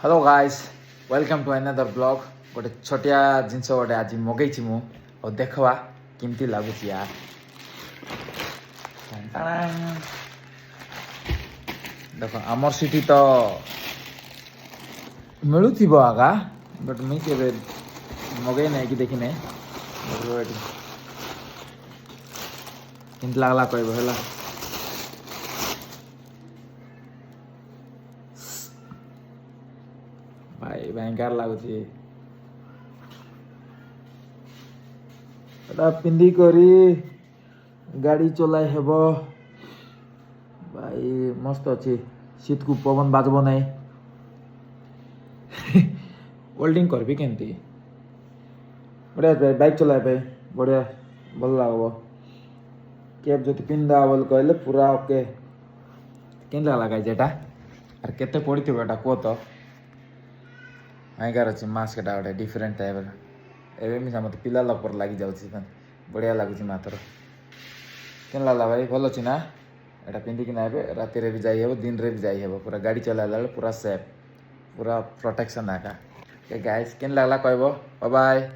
Hello guys welcome to another blog गोटे छोटिया जिनस गोटे आज मगेची मु और देखवा केमती लगुच यार देख आमर सिटी तो मिलू आगा बट मुई के मगे नहीं कि देखी नहीं केमती लगला कहब है भाई भयंकर लगुच पिंधि करी गाड़ी चलाई हेब भाई मस्त अच्छे शीत को पवन बाजब नहीं ओल्डिंग करबी केमती बढ़िया बाइक चलाए भाई बढ़िया भल लगब कैब जो पिंधा बोल कहले पूरा ओके के लगला गाइज एटा आर केते पड़ी एटा कह तो भयंकर अच्छे मास्क एटा गोटे डिफरेंट टाइप एवं मिसा मत पिला लग लगी जाऊँ बढ़िया लगुच मात्र के लगला भाई भल अच्छी ना एटा पिंधिकी ना राति भी जाइए दिन रे भी जाइए पूरा गाड़ी चलाइला पूरा सेफ पूरा प्रोटेक्शन आका गाइस के लगला कहब बाय बाय।